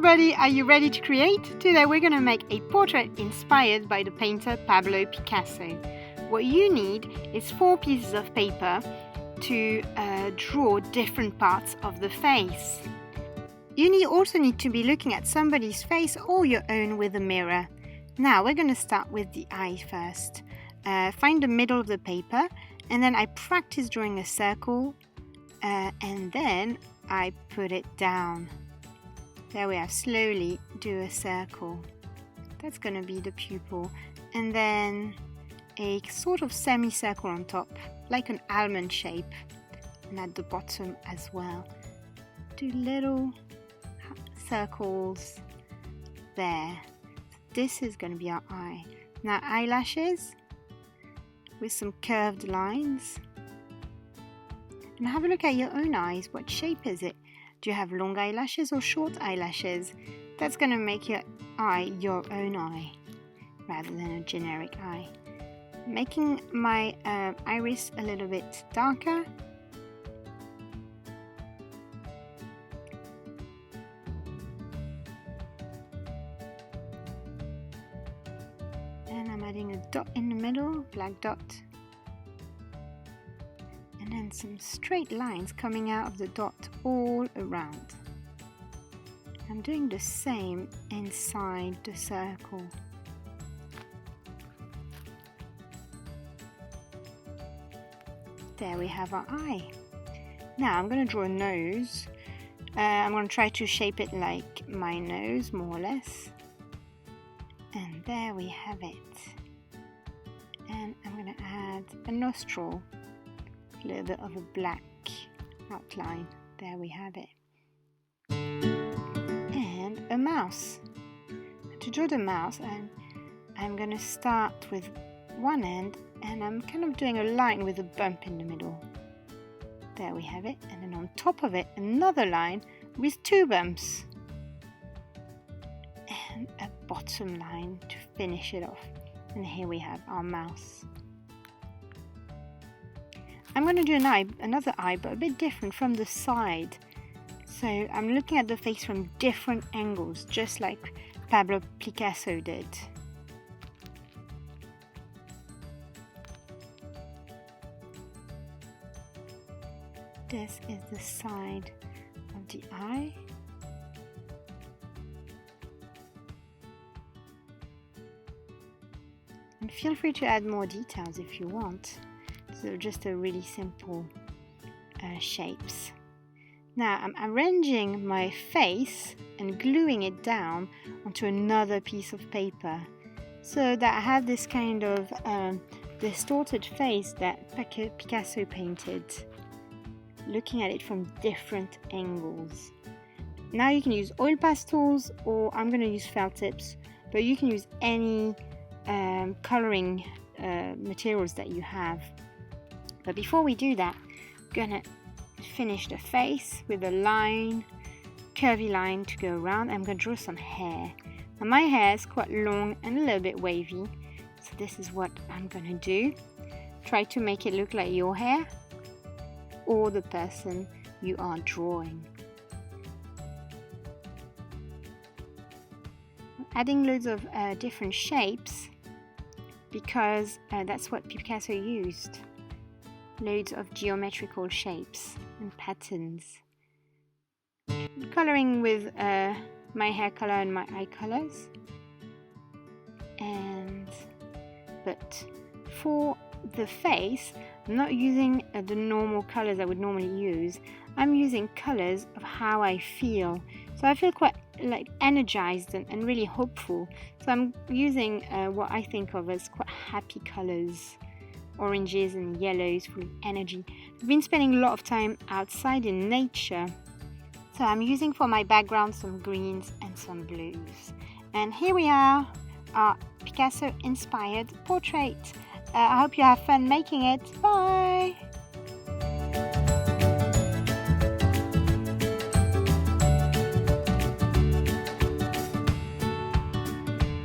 everybody, are you ready to create? Today we're going to make a portrait inspired by the painter Pablo Picasso. What you need is 4 pieces of paper to draw different parts of the face. You also need to be looking at somebody's face or your own with a mirror. Now we're going to start with the eye first. Find the middle of the paper and then I practice drawing a circle and then I put it down. There we are, slowly do a circle. That's going to be the pupil. And then a sort of semicircle on top, like an almond shape. And at the bottom as well. Do little circles there. This is going to be our eye. Now eyelashes with some curved lines. And have a look at your own eyes. What shape is it? Do you have long eyelashes or short eyelashes? That's going to make your eye your own eye rather than a generic eye. Making my iris a little bit darker. And I'm adding a dot in the middle, black dot. And then some straight lines coming out of the dot all around. I'm doing the same inside the circle. There we have our eye. Now I'm going to draw a nose. I'm going to try to shape it like my nose, more or less. And there we have it. And I'm going to add a nostril. A little bit of a black outline. There we have it. And a mouse. To draw the mouse, I'm going to start with one end and I'm kind of doing a line with a bump in the middle. There we have it. And then on top of it, another line with 2 bumps. And a bottom line to finish it off. And here we have our mouse. I'm going to do another eye, but a bit different from the side. So I'm looking at the face from different angles, just like Pablo Picasso did. This is the side of the eye. And feel free to add more details if you want. So just a really simple shapes. Now I'm arranging my face and gluing it down onto another piece of paper so that I have this kind of distorted face that Picasso painted, looking at it from different angles. Now you can use oil pastels or I'm going to use felt tips, but you can use any coloring materials that you have. But before we do that, I'm gonna finish the face with a line, curvy line to go around. I'm gonna draw some hair. Now my hair is quite long and a little bit wavy, so this is what I'm gonna do. Try to make it look like your hair or the person you are drawing. I'm adding loads of different shapes because that's what Picasso used. Loads of geometrical shapes and patterns. Coloring with my hair color and my eye colors. But for the face, I'm not using the normal colors I would normally use. I'm using colors of how I feel. So I feel quite like energized and really hopeful. So I'm using what I think of as quite happy colors. Oranges and yellows full of energy. I've been spending a lot of time outside in nature, so I'm using for my background some greens and some blues. And here we are, our Picasso inspired portrait. I hope you have fun making it. Bye!